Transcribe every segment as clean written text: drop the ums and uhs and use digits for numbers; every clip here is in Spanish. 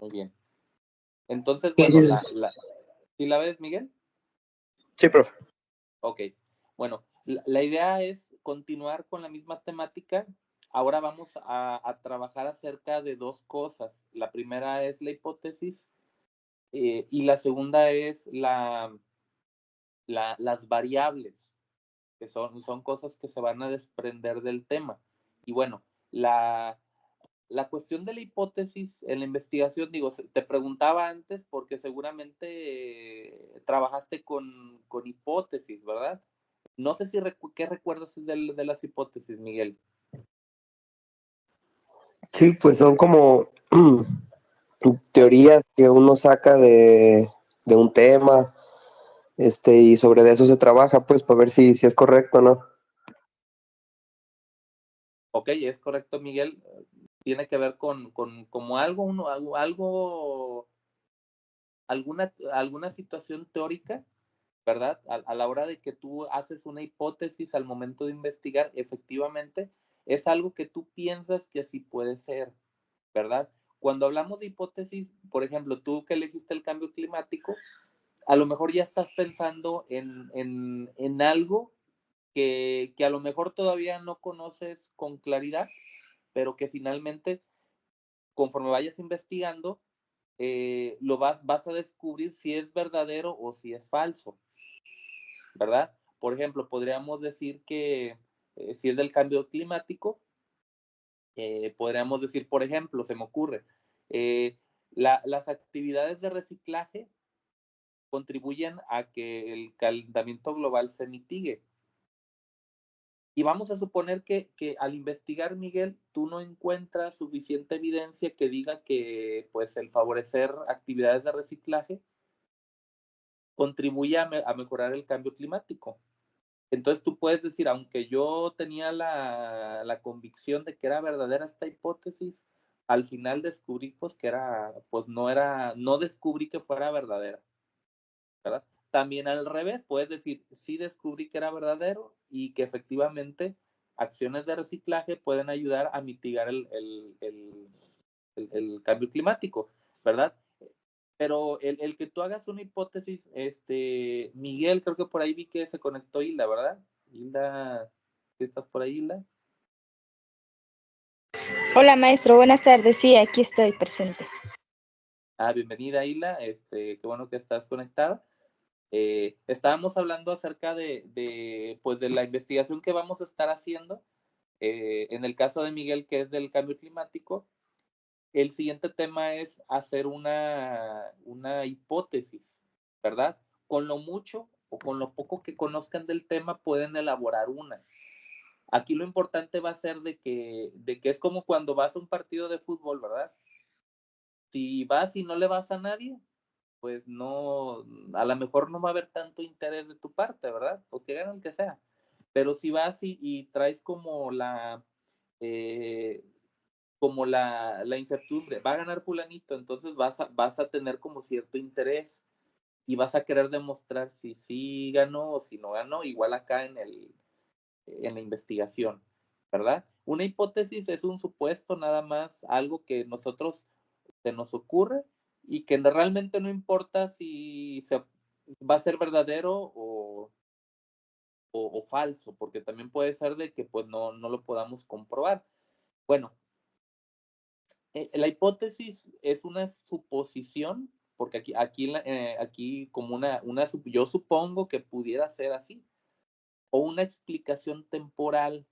Muy bien. Entonces, Sí, bueno, sí, ¿sí la ves, Miguel? sí, profe. Ok. Bueno, la idea es continuar con la misma temática. Ahora vamos a trabajar acerca de dos cosas. La primera es la hipótesis y la segunda es las variables, que son cosas que se van a desprender del tema. Y bueno, la cuestión de la hipótesis en la investigación, digo, te preguntaba antes porque seguramente trabajaste con hipótesis, ¿verdad? No sé si qué recuerdas de las hipótesis, Miguel. Sí, pues son como teorías que uno saca de un tema, y sobre eso se trabaja, pues, para ver si es correcto o no. Ok, es correcto, Miguel. Tiene que ver con como alguna situación teórica, ¿verdad? A la hora de que tú haces una hipótesis al momento de investigar, efectivamente, es algo que tú piensas que así puede ser, ¿verdad? Cuando hablamos de hipótesis, por ejemplo, tú que elegiste el cambio climático, a lo mejor ya estás pensando en algo que a lo mejor todavía no conoces con claridad, pero que finalmente, conforme vayas investigando, vas a descubrir si es verdadero o si es falso, ¿verdad? Por ejemplo, podríamos decir que si es del cambio climático, podríamos decir, por ejemplo, se me ocurre, las actividades de reciclaje contribuyen a que el calentamiento global se mitigue. Y vamos a suponer que al investigar, Miguel, tú no encuentras suficiente evidencia que diga que pues, el favorecer actividades de reciclaje contribuye a mejorar el cambio climático. Entonces tú puedes decir, aunque yo tenía la convicción de que era verdadera esta hipótesis, al final descubrí pues que no descubrí que fuera verdadera, ¿verdad? También al revés, puedes decir, sí descubrí que era verdadero y que efectivamente acciones de reciclaje pueden ayudar a mitigar el cambio climático, ¿verdad? Pero el que tú hagas una hipótesis, Miguel, creo que por ahí vi que se conectó Hilda, ¿verdad? Hilda, ¿estás por ahí, Hilda? Hola maestro, buenas tardes. Sí, aquí estoy presente. Bienvenida, Hilda, qué bueno que estás conectada. Estábamos hablando acerca pues de la investigación que vamos a estar haciendo. En el caso de Miguel, que es del cambio climático, el siguiente tema es hacer una hipótesis, ¿verdad? Con lo mucho o con lo poco que conozcan del tema pueden elaborar una. Aquí lo importante va a ser de que es como cuando vas a un partido de fútbol, ¿verdad? Si vas y no le vas a nadie, pues no, a lo mejor no va a haber tanto interés de tu parte, ¿verdad? Pues que ganen que sea. Pero si vas y traes eh, como la incertidumbre, va a ganar fulanito, entonces vas a tener como cierto interés y vas a querer demostrar si sí ganó o si no ganó, igual acá en la investigación, ¿verdad? Una hipótesis es un supuesto nada más, algo que nosotros se nos ocurre y que realmente no importa si va a ser verdadero o falso, porque también puede ser de que pues no lo podamos comprobar. Bueno, la hipótesis es una suposición, porque aquí como yo supongo que pudiera ser así, o una explicación temporal,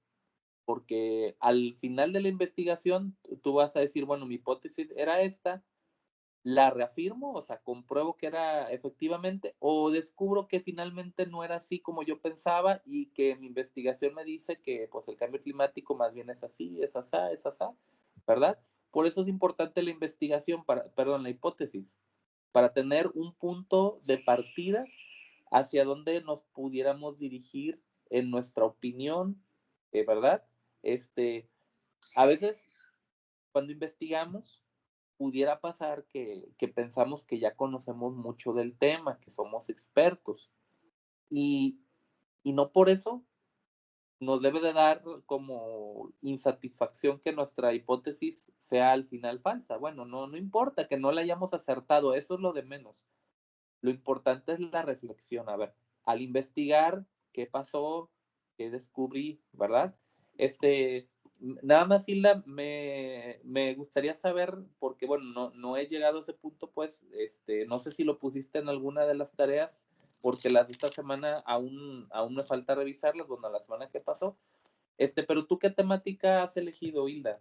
porque al final de la investigación tú vas a decir, bueno, mi hipótesis era esta, la reafirmo, o sea, compruebo que era efectivamente, o descubro que finalmente no era así como yo pensaba y que mi investigación me dice que pues el cambio climático más bien es así, es asá, ¿verdad? Por eso es importante la investigación, la hipótesis, para tener un punto de partida hacia donde nos pudiéramos dirigir en nuestra opinión, ¿verdad? A veces cuando investigamos, pudiera pasar que pensamos que ya conocemos mucho del tema, que somos expertos. Y no por eso nos debe de dar como insatisfacción que nuestra hipótesis sea al final falsa. Bueno, no importa que no la hayamos acertado, eso es lo de menos. Lo importante es la reflexión. A ver, al investigar qué pasó, qué descubrí, ¿verdad? Nada más, Hilda, me gustaría saber, porque bueno, no he llegado a ese punto, pues, no sé si lo pusiste en alguna de las tareas, porque las de esta semana aún me falta revisarlas, bueno, la semana que pasó. Pero ¿tú qué temática has elegido, Hilda?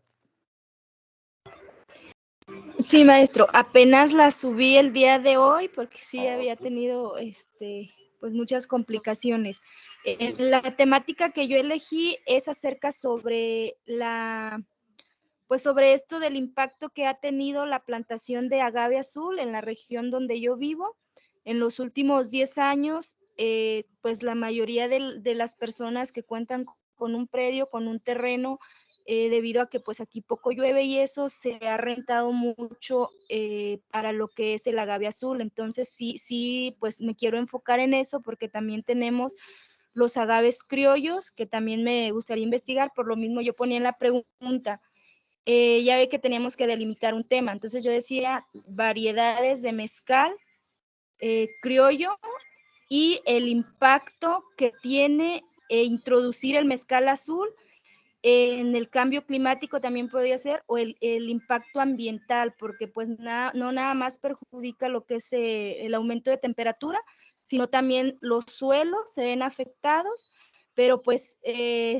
Sí, maestro, apenas la subí el día de hoy porque sí había Ok. tenido pues muchas complicaciones. La temática que yo elegí es acerca sobre pues sobre esto del impacto que ha tenido la plantación de agave azul en la región donde yo vivo. En los últimos 10 años, pues la mayoría de las personas que cuentan con un predio, con un terreno, debido a que pues aquí poco llueve y eso se ha rentado mucho para lo que es el agave azul. Entonces sí, pues me quiero enfocar en eso porque también tenemos los agaves criollos que también me gustaría investigar. Por lo mismo yo ponía en la pregunta, ya ve que teníamos que delimitar un tema. Entonces yo decía variedades de mezcal criollo y el impacto que tiene introducir el mezcal azul en el cambio climático también podría ser, o el impacto ambiental, porque pues no nada más perjudica lo que es el aumento de temperatura, sino también los suelos se ven afectados, pero pues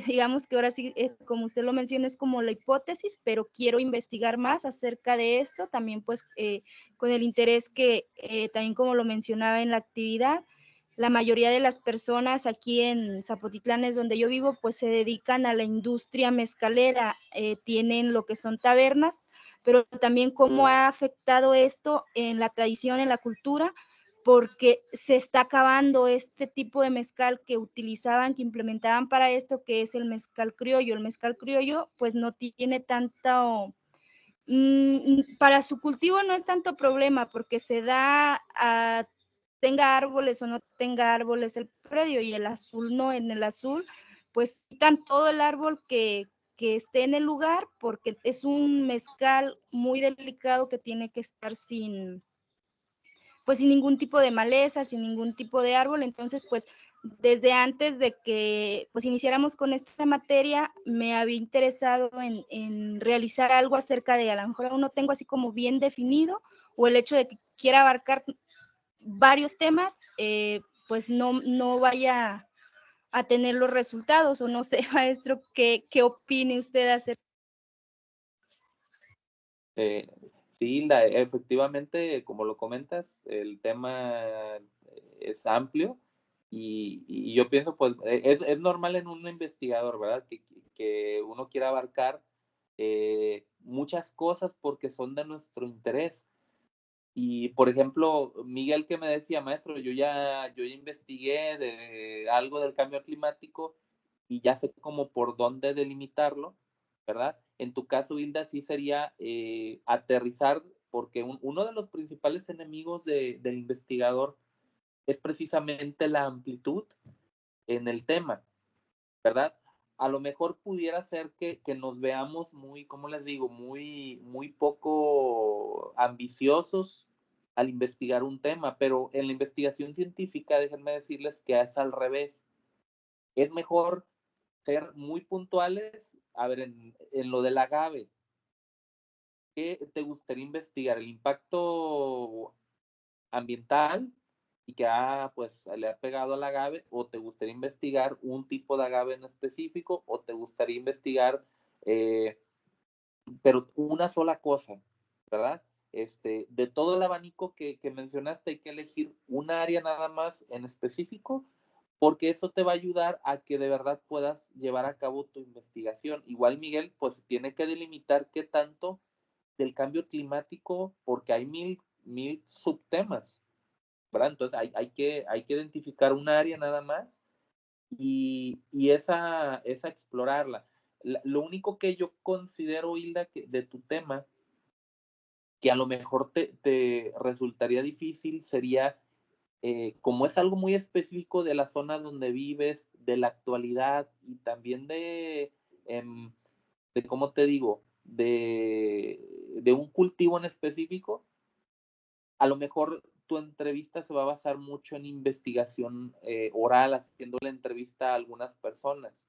digamos que ahora sí, como usted lo menciona, es como la hipótesis, pero quiero investigar más acerca de esto, también pues con el interés que también como lo mencionaba en la actividad, la mayoría de las personas aquí en Zapotitlán, es donde yo vivo, pues se dedican a la industria mezcalera, tienen lo que son tabernas, pero también cómo ha afectado esto en la tradición, en la cultura, porque se está acabando este tipo de mezcal que utilizaban, que implementaban para esto, que es el mezcal criollo. El mezcal criollo, pues no tiene tanto, para su cultivo no es tanto problema, porque se da a tenga árboles o no tenga árboles el predio, y el azul no, en el azul pues quitan todo el árbol que esté en el lugar, porque es un mezcal muy delicado que tiene que estar pues sin ningún tipo de maleza, sin ningún tipo de árbol. Entonces pues desde antes de que pues iniciáramos con esta materia me había interesado en realizar algo acerca de, a lo mejor aún no tengo así como bien definido, o el hecho de que quiera abarcar varios temas, pues no vaya a tener los resultados, o no sé, maestro, ¿qué opine usted acerca? Sí, Hilda, efectivamente, como lo comentas, el tema es amplio y yo pienso, pues, es normal en un investigador, ¿verdad? Que uno quiera abarcar muchas cosas porque son de nuestro interés. Y, por ejemplo, Miguel que me decía, maestro, yo ya investigué de algo del cambio climático y ya sé como por dónde delimitarlo, ¿verdad? En tu caso, Hilda, sí sería aterrizar, porque uno de los principales enemigos del investigador es precisamente la amplitud en el tema, ¿verdad? A lo mejor pudiera ser que nos veamos muy, ¿cómo les digo? Muy poco ambiciosos al investigar un tema, pero en la investigación científica, déjenme decirles que es al revés. Es mejor ser muy puntuales. A ver, en lo del agave, ¿qué te gustaría investigar? ¿El impacto ambiental y que pues le ha pegado al agave, o te gustaría investigar un tipo de agave en específico, o te gustaría investigar eh, pero una sola cosa, ¿verdad? De todo el abanico que mencionaste, hay que elegir un área nada más en específico, porque eso te va a ayudar a que de verdad puedas llevar a cabo tu investigación. Igual, Miguel, pues tiene que delimitar qué tanto del cambio climático, porque hay mil subtemas, ¿verdad? Entonces hay que identificar un área nada más y esa explorarla. Lo único que yo considero, Hilda, que de tu tema, que a lo mejor te resultaría difícil, sería como es algo muy específico de la zona donde vives, de la actualidad y también de ¿cómo te digo? De un cultivo en específico, a lo mejor tu entrevista se va a basar mucho en investigación oral, haciendo la entrevista a algunas personas.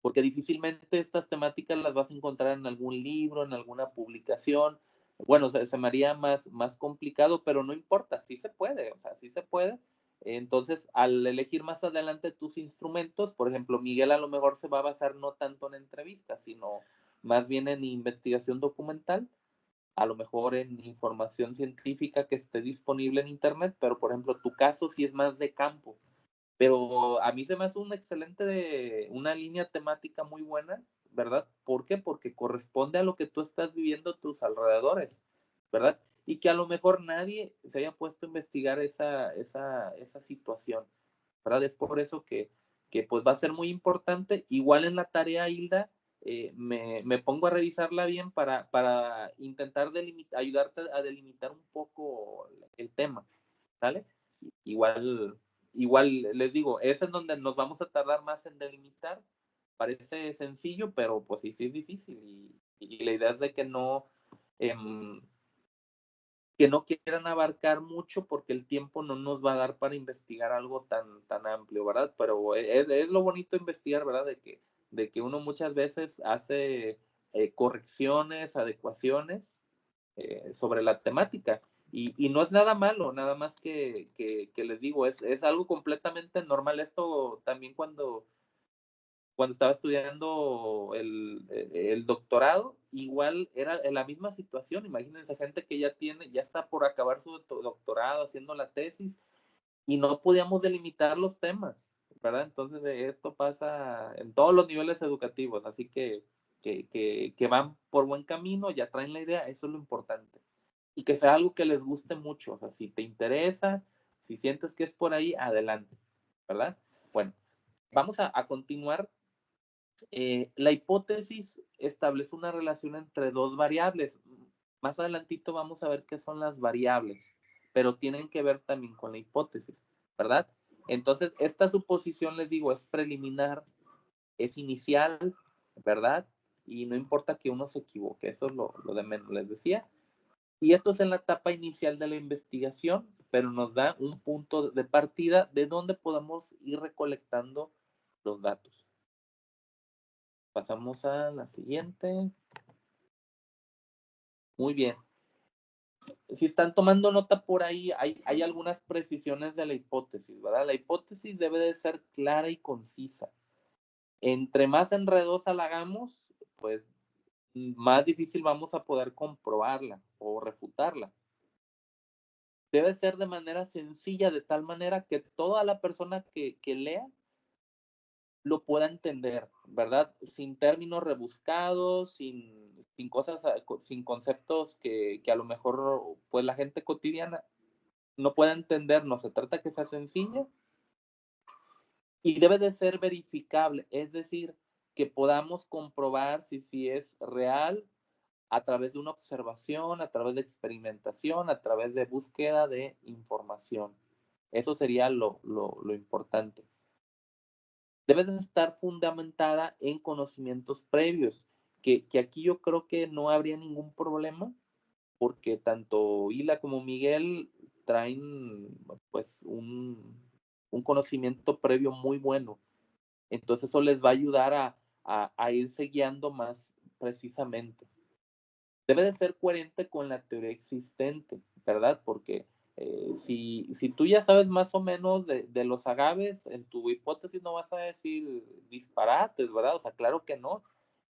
Porque difícilmente estas temáticas las vas a encontrar en algún libro, en alguna publicación. Bueno, se me haría más complicado, pero no importa, sí se puede, o sea, sí se puede. Entonces, al elegir más adelante tus instrumentos, por ejemplo, Miguel a lo mejor se va a basar no tanto en entrevistas, sino más bien en investigación documental, a lo mejor en información científica que esté disponible en Internet, pero por ejemplo, tu caso sí es más de campo. Pero a mí se me hace una línea temática muy buena, ¿verdad? ¿Por qué? Porque corresponde a lo que tú estás viviendo a tus alrededores, ¿verdad? Y que a lo mejor nadie se haya puesto a investigar esa situación, ¿verdad? Es por eso que pues va a ser muy importante. Igual en la tarea, Hilda, me pongo a revisarla bien para intentar ayudarte a delimitar un poco el tema, ¿sale? Igual, igual les digo, es en donde nos vamos a tardar más en delimitar. Parece sencillo, pero pues sí, sí es difícil. Y la idea es de em, que no quieran abarcar mucho porque el tiempo no nos va a dar para investigar algo tan amplio, ¿verdad? Pero es lo bonito de investigar, ¿verdad? De que uno muchas veces hace correcciones, adecuaciones sobre la temática. Y no es nada malo, nada más que les digo, es algo completamente normal. Esto también cuando estaba estudiando el doctorado, igual era la misma situación. Imagínense gente que ya está por acabar su doctorado, haciendo la tesis, y no podíamos delimitar los temas, ¿verdad? Entonces esto pasa en todos los niveles educativos, así que van por buen camino, ya traen la idea, eso es lo importante. Y que sea algo que les guste mucho, o sea, si te interesa, si sientes que es por ahí, adelante, ¿verdad? Bueno, vamos a continuar. La hipótesis establece una relación entre dos variables. Más adelantito vamos a ver qué son las variables, pero tienen que ver también con la hipótesis, ¿verdad? Entonces, esta suposición, les digo, es preliminar, es inicial, ¿verdad? Y no importa que uno se equivoque, eso es lo de menos, les decía. Y esto es en la etapa inicial de la investigación, pero nos da un punto de partida de donde podemos ir recolectando los datos. Pasamos a la siguiente. Muy bien. Si están tomando nota por ahí, hay algunas precisiones de la hipótesis, ¿verdad? La hipótesis debe de ser clara y concisa. Entre más enredosa la hagamos, pues más difícil vamos a poder comprobarla o refutarla. Debe ser de manera sencilla, de tal manera que toda la persona que lea lo pueda entender, ¿verdad? Sin términos rebuscados, sin cosas, sin conceptos que a lo mejor pues la gente cotidiana no pueda entender. No se trata que sea sencilla y debe de ser verificable, es decir, que podamos comprobar si es real a través de una observación, a través de experimentación, a través de búsqueda de información. Eso sería lo importante. Debe de estar fundamentada en conocimientos previos, que aquí yo creo que no habría ningún problema, porque tanto Hila como Miguel traen pues un conocimiento previo muy bueno. Entonces eso les va a ayudar a irse guiando más precisamente. Debe de ser coherente con la teoría existente, ¿verdad? Porque si tú ya sabes más o menos de los agaves, en tu hipótesis no vas a decir disparates, ¿verdad? O sea, claro que no.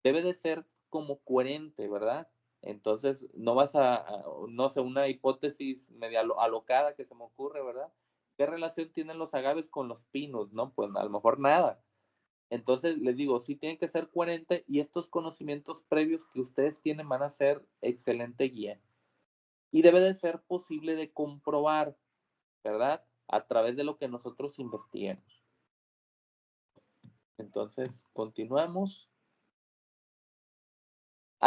Debe de ser como coherente, ¿verdad? Entonces, no vas no sé, una hipótesis media alocada que se me ocurre, ¿verdad? ¿Qué relación tienen los agaves con los pinos? No, pues a lo mejor nada. Entonces, les digo, sí tiene que ser coherente y estos conocimientos previos que ustedes tienen van a ser excelente guía. Y debe de ser posible de comprobar, ¿verdad? A través de lo que nosotros investiguemos. Entonces, continuamos.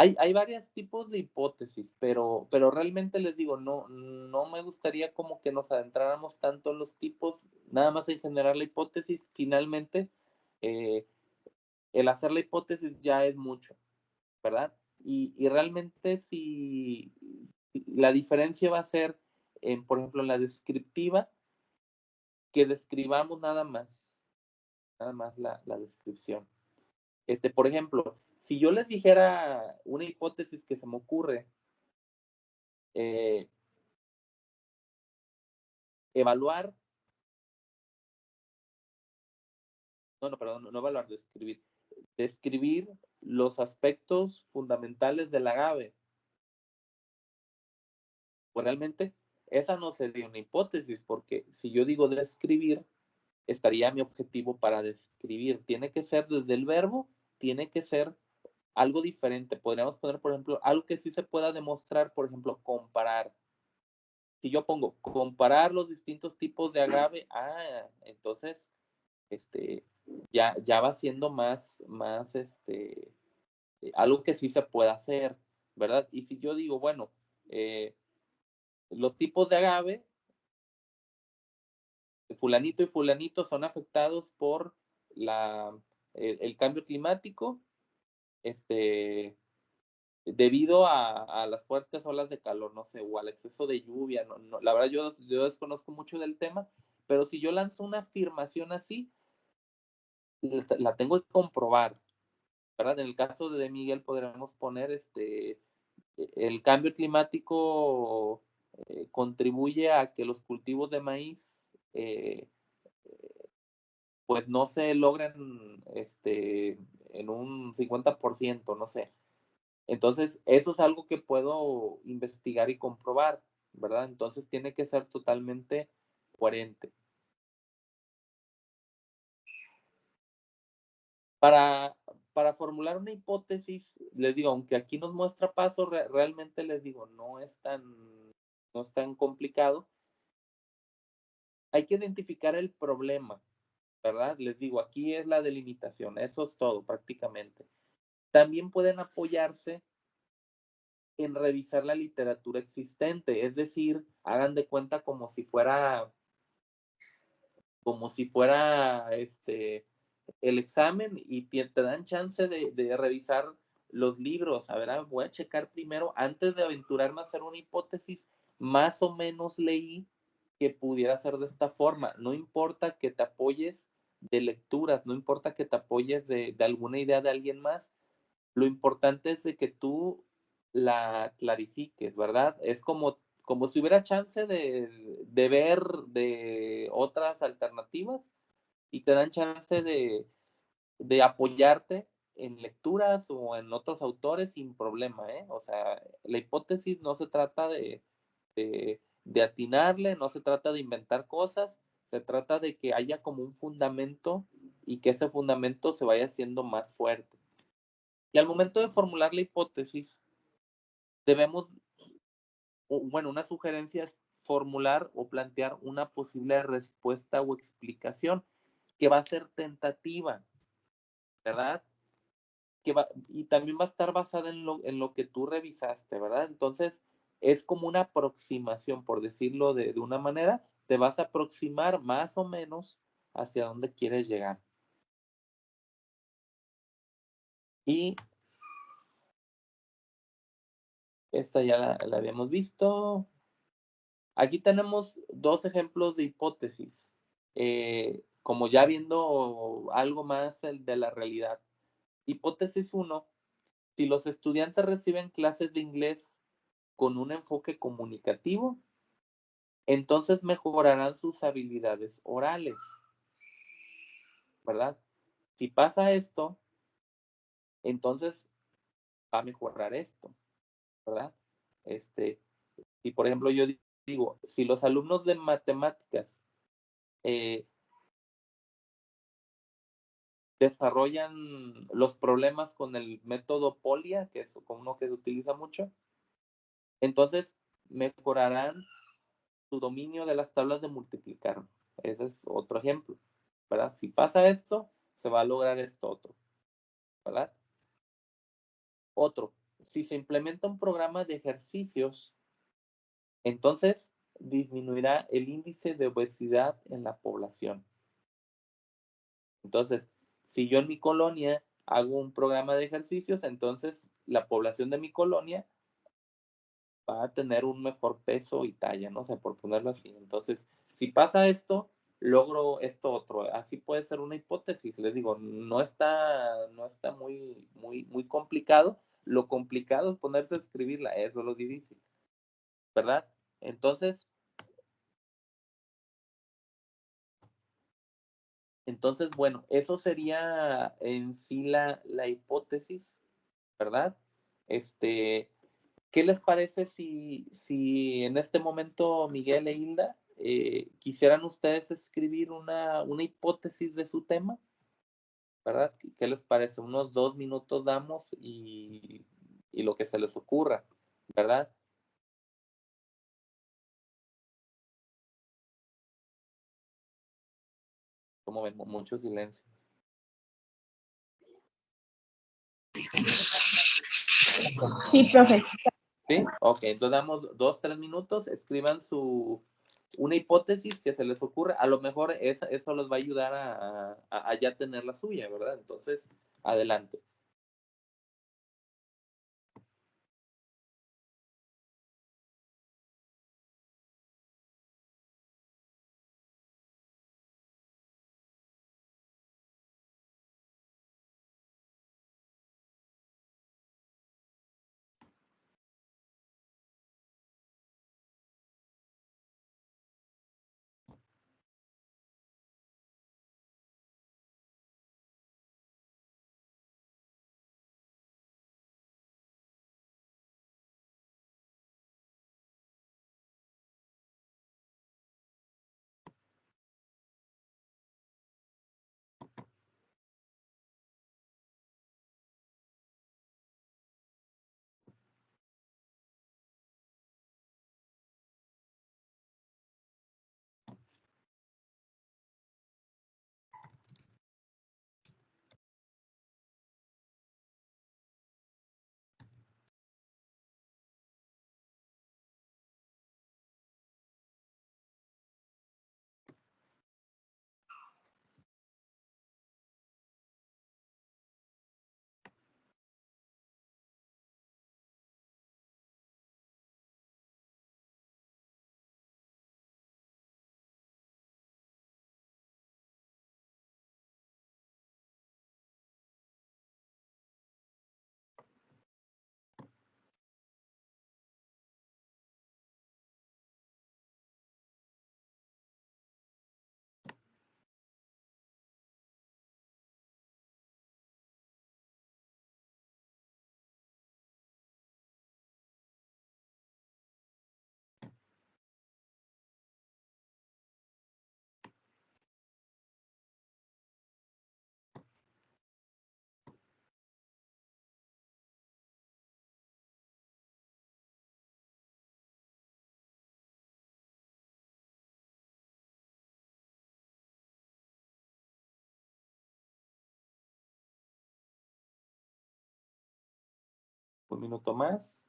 Hay varios tipos de hipótesis, pero realmente les digo, no me gustaría como que nos adentráramos tanto en los tipos, nada más en generar la hipótesis. Finalmente, el hacer la hipótesis ya es mucho, ¿verdad? Y realmente si la diferencia va a ser, por ejemplo, en la descriptiva, que describamos nada más la descripción. Por ejemplo, si yo les dijera una hipótesis que se me ocurre, evaluar, perdón, no evaluar, describir los aspectos fundamentales del agave. Pues realmente esa no sería una hipótesis, porque si yo digo describir, estaría mi objetivo para describir. Tiene que ser desde el verbo, tiene que ser algo diferente. Podríamos poner, por ejemplo, algo que sí se pueda demostrar, por ejemplo, comparar. Si yo pongo comparar los distintos tipos de agave, entonces ya va siendo más algo que sí se puede hacer, ¿verdad? Y si yo digo, bueno, los tipos de agave, fulanito y fulanito son afectados por el cambio climático, debido a las fuertes olas de calor, no sé, o al exceso de lluvia. La verdad yo desconozco mucho del tema, pero si yo lanzo una afirmación así, la tengo que comprobar, ¿verdad? En el caso de Miguel podríamos poner el cambio climático contribuye a que los cultivos de maíz pues no se logren en un 50%, no sé. Entonces, eso es algo que puedo investigar y comprobar, ¿verdad? Entonces, tiene que ser totalmente coherente. Para formular una hipótesis, les digo, aunque aquí nos muestra paso, realmente les digo, no es tan complicado. Hay que identificar el problema, ¿verdad? Les digo, aquí es la delimitación, eso es todo prácticamente. También pueden apoyarse en revisar la literatura existente, es decir, hagan de cuenta como si fuera el examen, y te dan chance de revisar los libros. A ver, voy a checar primero, antes de aventurarme a hacer una hipótesis, más o menos leí que pudiera ser de esta forma. No importa que te apoyes de lecturas, no importa que te apoyes de alguna idea de alguien más, lo importante es de que tú la clarifiques, ¿verdad? Es como si hubiera chance de ver de otras alternativas, y te dan chance de apoyarte en lecturas o en otros autores sin problema, ¿eh? O sea, la hipótesis no se trata de atinarle, no se trata de inventar cosas, se trata de que haya como un fundamento y que ese fundamento se vaya haciendo más fuerte. Y al momento de formular la hipótesis, debemos, una sugerencia es formular o plantear una posible respuesta o explicación que va a ser tentativa, ¿verdad? Y también va a estar basada en lo que tú revisaste, ¿verdad? Entonces, es como una aproximación, por decirlo de una manera, te vas a aproximar más o menos hacia dónde quieres llegar. Y esta ya la habíamos visto. Aquí tenemos dos ejemplos de hipótesis, como ya viendo algo más de la realidad. Hipótesis 1, si los estudiantes reciben clases de inglés con un enfoque comunicativo, entonces mejorarán sus habilidades orales, ¿verdad? Si pasa esto, entonces va a mejorar esto, ¿verdad? Si por ejemplo yo digo, si los alumnos de matemáticas desarrollan los problemas con el método POLIA, que es uno que se utiliza mucho, entonces mejorarán su dominio de las tablas de multiplicar. Ese es otro ejemplo, ¿verdad? Si pasa esto, se va a lograr esto otro, ¿verdad? Otro, si se implementa un programa de ejercicios, entonces disminuirá el índice de obesidad en la población. Entonces, si yo en mi colonia hago un programa de ejercicios, entonces la población de mi colonia va a tener un mejor peso y talla, ¿no? O sea, por ponerlo así. Entonces, si pasa esto, logro esto otro. Así puede ser una hipótesis. Les digo, no está muy complicado. Lo complicado es ponerse a escribirla, eso es lo difícil, ¿verdad? Entonces, bueno, eso sería en sí la hipótesis, ¿verdad? Este, ¿Qué les parece si en este momento Miguel e Hilda quisieran ustedes escribir una hipótesis de su tema? ¿Verdad? ¿Qué les parece? Unos 2 minutos damos y lo que se les ocurra, ¿verdad? Como ven, mucho silencio. Sí, profe. ¿Sí? Ok, entonces damos 2, 3 minutos, escriban una hipótesis que se les ocurra. A lo mejor eso les va a ayudar a ya tener la suya, ¿verdad? Entonces, adelante. Un minuto más.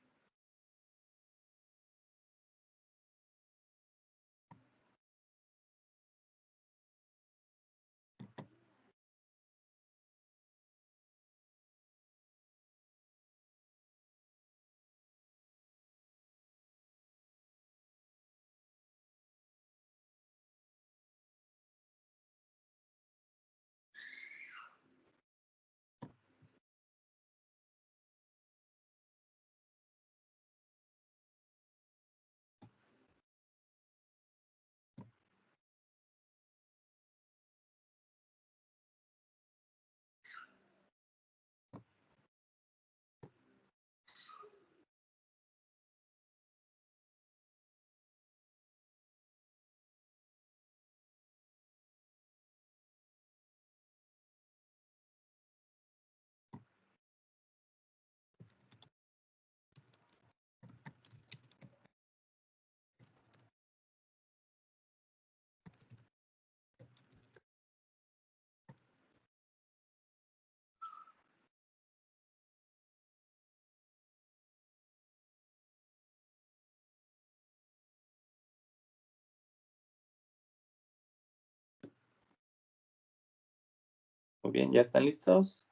Muy bien, ¿ya están listos?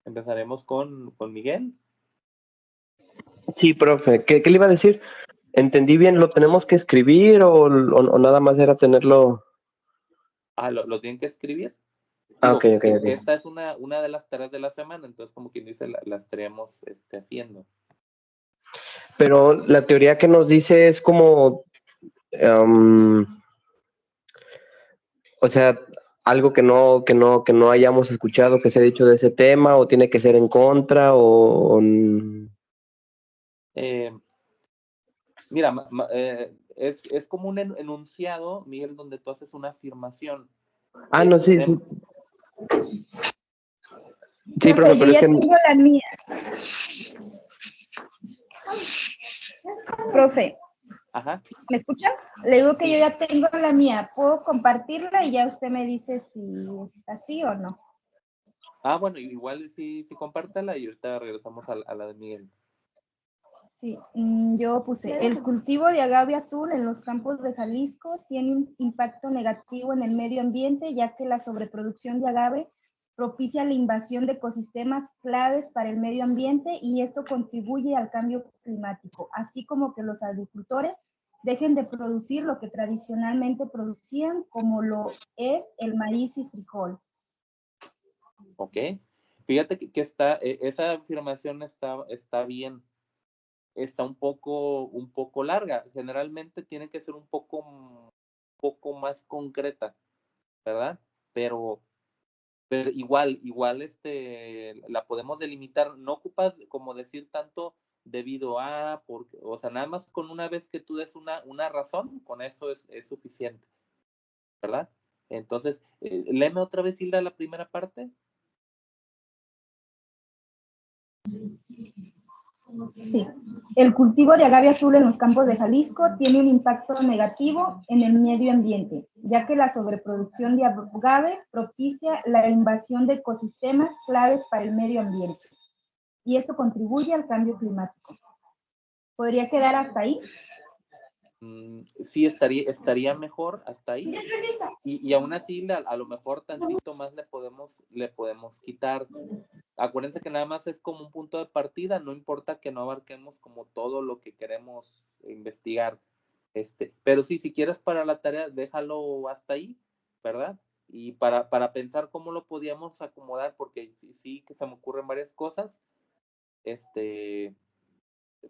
Empezaremos con Miguel. Sí, profe, ¿qué le iba a decir? ¿Entendí bien? ¿Lo tenemos que escribir o nada más era tenerlo? Lo tienen que escribir. Ah, Digo, ok. que esta es una de las tareas de la semana, entonces como quien dice, la estaríamos haciendo. Pero la teoría que nos dice es como, o sea, algo que no hayamos escuchado que se ha dicho de ese tema, o tiene que ser en contra, Mira, es como un enunciado, Miguel, donde tú haces una afirmación. no, sí. Sí, profe, Yo pero es ya que... tengo la mía. Profe, Ajá. ¿me escucha? Le digo que Sí. yo ya tengo la mía. ¿Puedo compartirla y ya usted me dice si es así o no? Bueno, igual sí compártala y ahorita regresamos a la de Miguel. Sí, yo puse, el cultivo de agave azul en los campos de Jalisco tiene un impacto negativo en el medio ambiente, ya que la sobreproducción de agave propicia la invasión de ecosistemas claves para el medio ambiente y esto contribuye al cambio climático, así como que los agricultores dejen de producir lo que tradicionalmente producían, como lo es el maíz y frijol. Ok. Fíjate que esa afirmación está bien. Está un poco larga. Generalmente tiene que ser un poco más concreta, ¿verdad? Pero igual, la podemos delimitar. No ocupas como decir tanto debido a, porque, o sea, nada más con una vez que tú des una razón, con eso es suficiente, ¿verdad? Entonces, léeme otra vez, Hilda, la primera parte. Sí. El cultivo de agave azul en los campos de Jalisco tiene un impacto negativo en el medio ambiente, ya que la sobreproducción de agave propicia la invasión de ecosistemas claves para el medio ambiente. Y esto contribuye al cambio climático. ¿Podría quedar hasta ahí? Sí, estaría mejor hasta ahí. Y aún así, a lo mejor tantito más le podemos quitar. Acuérdense que nada más es como un punto de partida, no importa que no abarquemos como todo lo que queremos investigar. Pero sí, si quieres para la tarea, déjalo hasta ahí, ¿verdad? Y para pensar cómo lo podíamos acomodar, porque sí que se me ocurren varias cosas,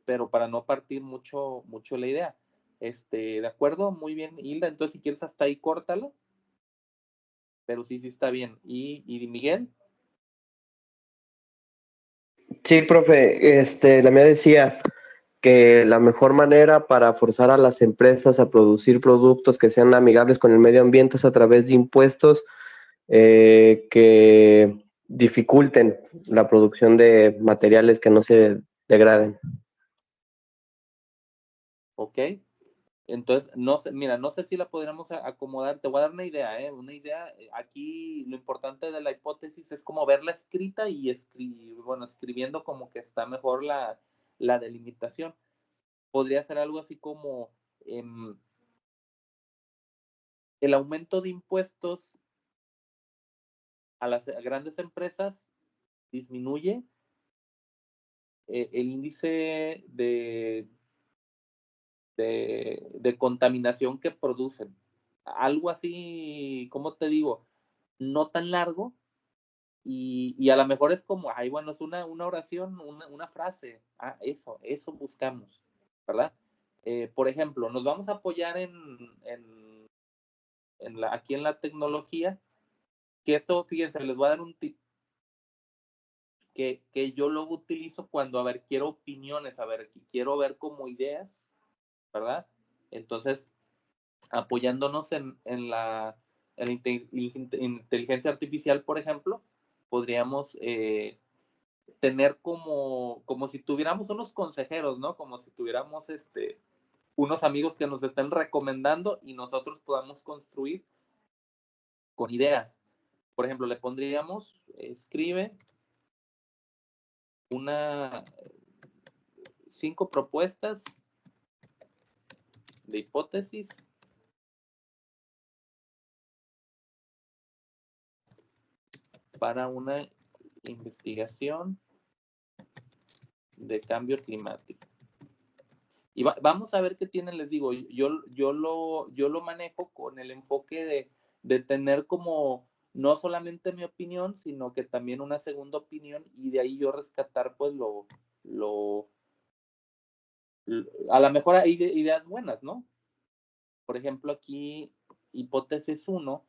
pero para no partir mucho la idea. ¿De acuerdo? Muy bien, Hilda. Entonces, si quieres hasta ahí, córtalo. Pero sí está bien. ¿Y Miguel? Sí, profe, la mía decía que la mejor manera para forzar a las empresas a producir productos que sean amigables con el medio ambiente es a través de impuestos que dificulten la producción de materiales que no se degraden. Ok. Entonces, no sé, mira, no sé si la podríamos acomodar. Te voy a dar una idea, ¿eh? Una idea. Aquí lo importante de la hipótesis es como verla escrita y escribiendo como que está mejor la delimitación. Podría ser algo así como el aumento de impuestos a las grandes empresas disminuye el índice de contaminación que producen. Algo así, ¿cómo te digo? No tan largo y a lo mejor es como, ay, bueno, es una oración, una frase. Eso buscamos, ¿verdad? Por ejemplo, nos vamos a apoyar aquí en la tecnología, que esto, fíjense, les voy a dar un tip que yo luego utilizo cuando, a ver, quiero opiniones, a ver, quiero ver como ideas, ¿verdad? Entonces, apoyándonos en la inteligencia artificial, por ejemplo, podríamos tener como si tuviéramos unos consejeros, ¿no? Como si tuviéramos unos amigos que nos estén recomendando y nosotros podamos construir con ideas. Por ejemplo, le pondríamos, escribe 5 propuestas de hipótesis para una investigación de cambio climático. Y vamos a ver qué tienen, les digo, yo lo manejo con el enfoque de tener como no solamente mi opinión, sino que también una segunda opinión, y de ahí yo rescatar pues a lo mejor hay ideas buenas, ¿no? Por ejemplo, aquí, hipótesis 1,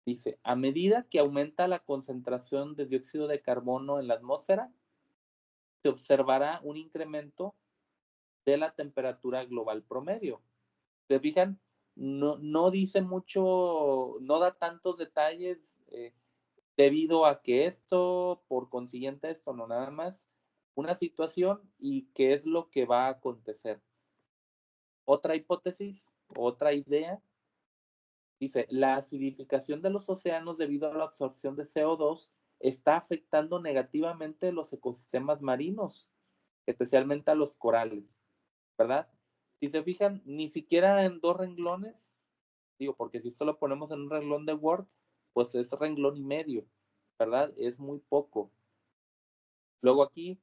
dice, a medida que aumenta la concentración de dióxido de carbono en la atmósfera, se observará un incremento de la temperatura global promedio. ¿Se fijan? No dice mucho, no da tantos detalles debido a que esto, por consiguiente esto, no, nada más una situación y qué es lo que va a acontecer. Otra hipótesis, otra idea, dice, la acidificación de los océanos debido a la absorción de CO2 está afectando negativamente los ecosistemas marinos, especialmente a los corales, ¿verdad? Si se fijan, ni siquiera en 2 renglones, digo, porque si esto lo ponemos en un renglón de Word, pues es renglón y medio, ¿verdad? Es muy poco. Luego aquí,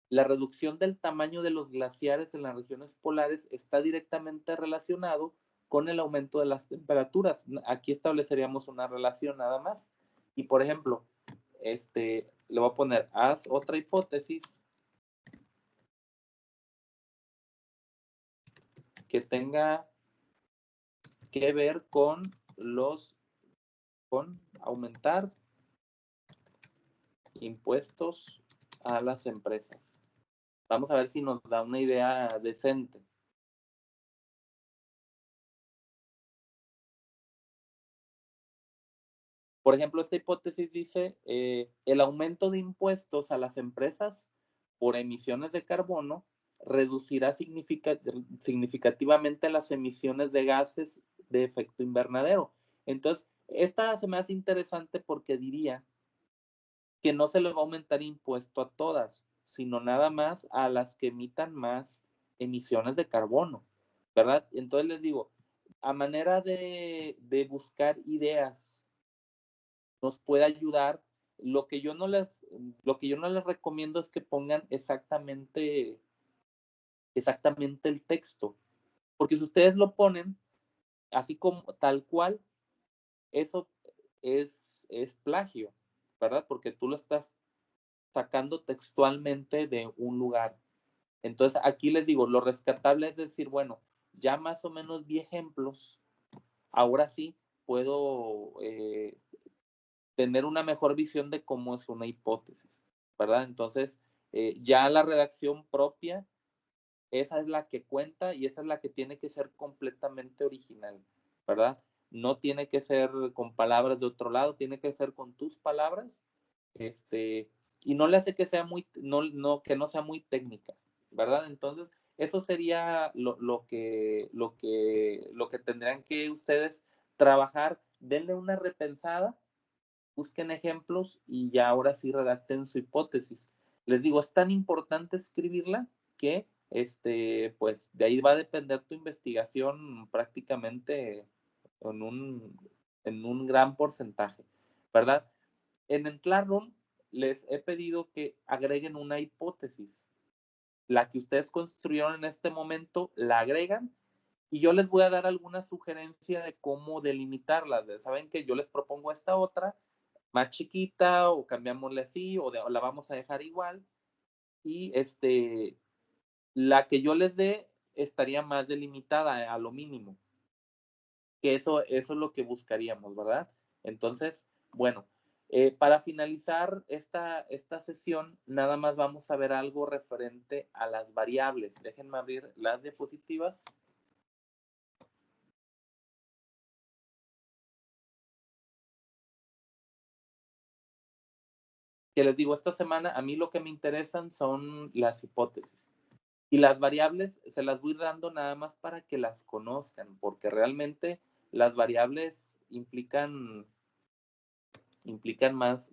la reducción del tamaño de los glaciares en las regiones polares está directamente relacionado con el aumento de las temperaturas. Aquí estableceríamos una relación nada más. Y por ejemplo, le voy a poner, haz otra hipótesis que tenga que ver con aumentar impuestos a las empresas. Vamos a ver si nos da una idea decente. Por ejemplo, esta hipótesis dice, el aumento de impuestos a las empresas por emisiones de carbono reducirá significativamente las emisiones de gases de efecto invernadero. Entonces, esta se me hace interesante porque diría que no se le va a aumentar impuesto a todas, sino nada más a las que emitan más emisiones de carbono, ¿verdad? Entonces les digo, a manera de buscar ideas, nos puede ayudar. Lo que yo no les recomiendo es que pongan exactamente el texto, porque si ustedes lo ponen así como tal cual, eso es plagio, ¿verdad? Porque tú lo estás sacando textualmente de un lugar. Entonces, aquí les digo, lo rescatable es decir, bueno, ya más o menos vi ejemplos, ahora sí puedo tener una mejor visión de cómo es una hipótesis, ¿verdad? Entonces, ya la redacción propia, esa es la que cuenta y esa es la que tiene que ser completamente original, ¿verdad? No tiene que ser con palabras de otro lado, tiene que ser con tus palabras, y no le hace que sea que no sea muy técnica, ¿verdad? Entonces, eso sería lo que tendrían que ustedes trabajar. Denle una repensada, busquen ejemplos y ya ahora sí redacten su hipótesis. Les digo, es tan importante escribirla que pues de ahí va a depender tu investigación prácticamente en un gran porcentaje, ¿verdad? En el Classroom les he pedido que agreguen una hipótesis. La que ustedes construyeron en este momento la agregan y yo les voy a dar alguna sugerencia de cómo delimitarla. Saben que yo les propongo esta otra más chiquita o cambiámosle así o la vamos a dejar igual y la que yo les dé estaría más delimitada a lo mínimo, que eso es lo que buscaríamos, ¿verdad? Entonces, bueno, para finalizar esta sesión, nada más vamos a ver algo referente a las variables. Déjenme abrir las diapositivas. Que les digo, esta semana a mí lo que me interesan son las hipótesis. Y las variables se las voy dando nada más para que las conozcan, porque realmente las variables implican más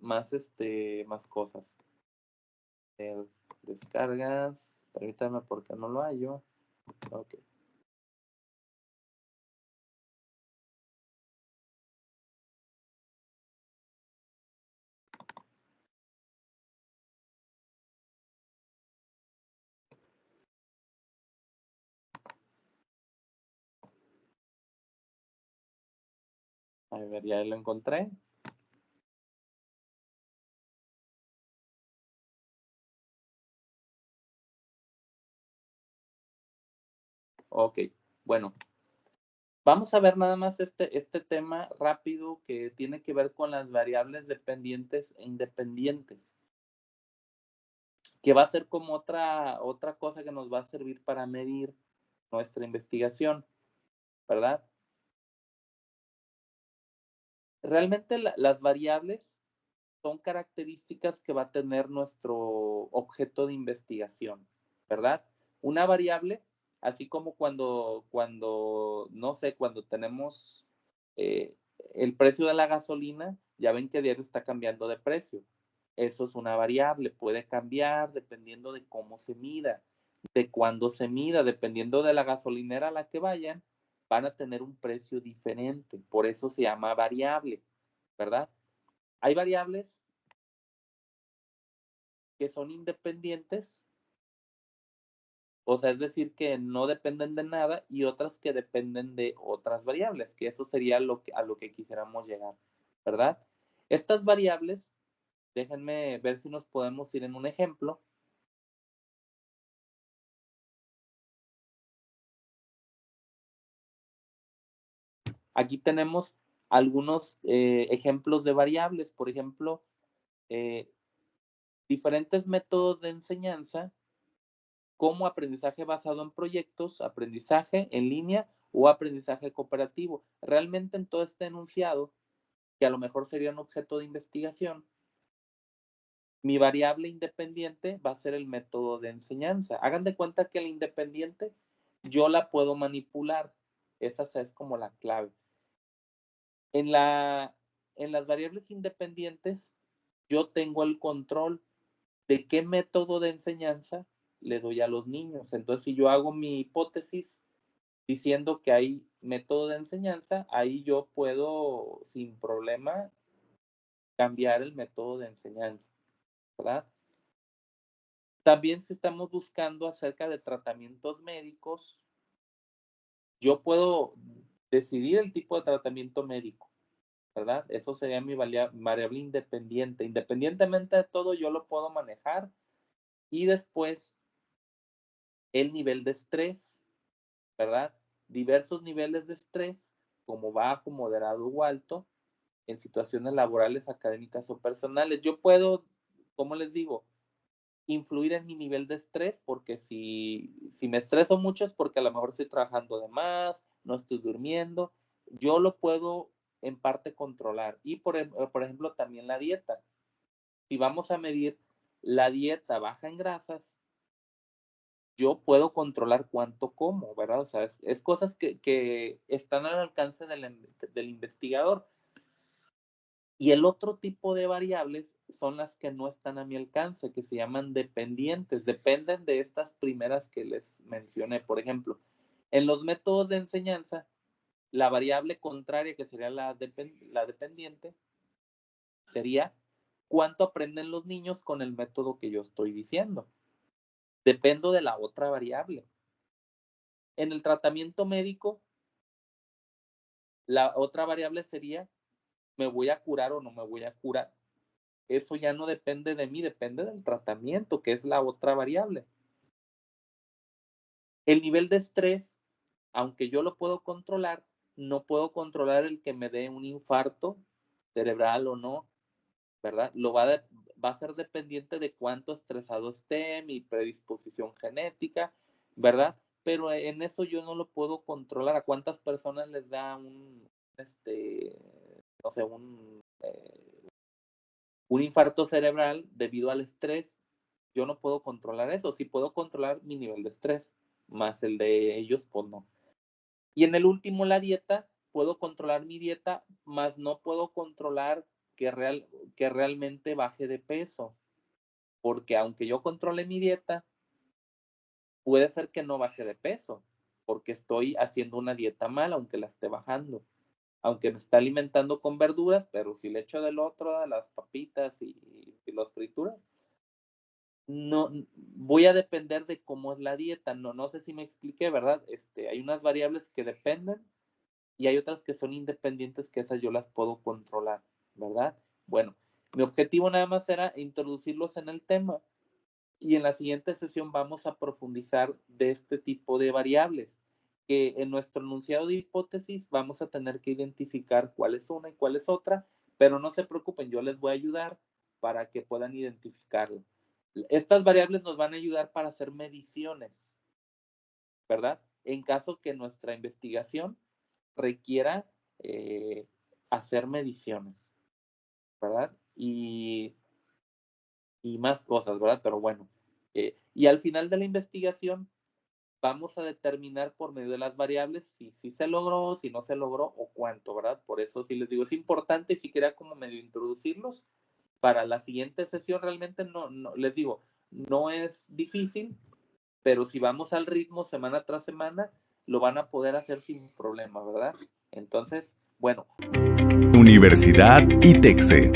cosas. Descargas. Permítame porque no lo hallo. Ok. A ver, ya lo encontré. Ok, bueno. Vamos a ver nada más este tema rápido que tiene que ver con las variables dependientes e independientes, que va a ser como otra cosa que nos va a servir para medir nuestra investigación, ¿verdad? Realmente las variables son características que va a tener nuestro objeto de investigación, ¿verdad? Una variable, así como no sé, cuando tenemos eh, el precio de la gasolina, ya ven que diario está cambiando de precio. Eso es una variable, puede cambiar dependiendo de cómo se mida, de cuándo se mida, dependiendo de la gasolinera a la que vayan, van a tener un precio diferente. Por eso se llama variable, ¿verdad? Hay variables que son independientes, o sea, es decir, que no dependen de nada, y otras que dependen de otras variables, que eso sería a lo que quisiéramos llegar, ¿verdad? Estas variables, déjenme ver si nos podemos ir en un ejemplo. Aquí tenemos algunos ejemplos de variables, por ejemplo, eh, diferentes métodos de enseñanza como aprendizaje basado en proyectos, aprendizaje en línea o aprendizaje cooperativo. Realmente en todo este enunciado, que a lo mejor sería un objeto de investigación, mi variable independiente va a ser el método de enseñanza. Hagan de cuenta que la independiente yo la puedo manipular. Esa es como la clave. En las variables independientes, yo tengo el control de qué método de enseñanza le doy a los niños. Entonces, si yo hago mi hipótesis diciendo que hay método de enseñanza, ahí yo puedo sin problema cambiar el método de enseñanza, ¿verdad? También si estamos buscando acerca de tratamientos médicos, yo puedo decidir el tipo de tratamiento médico, ¿verdad? Eso sería mi variable independiente. Independientemente de todo, yo lo puedo manejar. Y después, el nivel de estrés, ¿verdad? Diversos niveles de estrés, como bajo, moderado o alto, en situaciones laborales, académicas o personales. Yo puedo, como les digo, influir en mi nivel de estrés, porque si me estreso mucho es porque a lo mejor estoy trabajando de más, no estoy durmiendo. Yo lo puedo en parte controlar. Y por ejemplo, también la dieta. Si vamos a medir la dieta baja en grasas, yo puedo controlar cuánto como, ¿verdad? O sea, es cosas que están al alcance del investigador. Y el otro tipo de variables son las que no están a mi alcance, que se llaman dependientes. Dependen de estas primeras que les mencioné. Por ejemplo, en los métodos de enseñanza, la variable contraria, que sería la dependiente, sería cuánto aprenden los niños con el método que yo estoy diciendo. Dependo de la otra variable. En el tratamiento médico, la otra variable sería, ¿me voy a curar o no me voy a curar? Eso ya no depende de mí, depende del tratamiento, que es la otra variable. El nivel de estrés, aunque yo lo puedo controlar, no puedo controlar el que me dé un infarto cerebral o no, ¿verdad? Va a ser dependiente de cuánto estresado esté, mi predisposición genética, ¿verdad? Pero en eso yo no lo puedo controlar. ¿A cuántas personas les da no sé, un infarto cerebral debido al estrés? Yo no puedo controlar eso. Sí puedo controlar mi nivel de estrés, más el de ellos, pues no. Y en el último, la dieta, puedo controlar mi dieta, más no puedo controlar que realmente baje de peso. Porque aunque yo controle mi dieta, puede ser que no baje de peso, porque estoy haciendo una dieta mal, aunque la esté bajando, aunque me está alimentando con verduras, pero si le echo del otro a las papitas y las frituras, no voy a depender de cómo es la dieta. No sé si me expliqué, ¿verdad? Hay unas variables que dependen y hay otras que son independientes, que esas yo las puedo controlar, ¿verdad? Bueno, mi objetivo nada más era introducirlos en el tema, y en la siguiente sesión vamos a profundizar de este tipo de variables, que en nuestro enunciado de hipótesis vamos a tener que identificar cuál es una y cuál es otra, pero no se preocupen, yo les voy a ayudar para que puedan identificarlo. Estas variables nos van a ayudar para hacer mediciones, ¿verdad? En caso que nuestra investigación requiera hacer mediciones, ¿verdad? Y más cosas, ¿verdad? Pero bueno, y al final de la investigación vamos a determinar por medio de las variables si se logró, si no se logró o cuánto, ¿verdad? Por eso sí les digo, es importante y si quería como medio introducirlos para la siguiente sesión. Realmente no, les digo, no es difícil, pero si vamos al ritmo semana tras semana, lo van a poder hacer sin problema, ¿verdad? Entonces, bueno. Universidad ITEXE.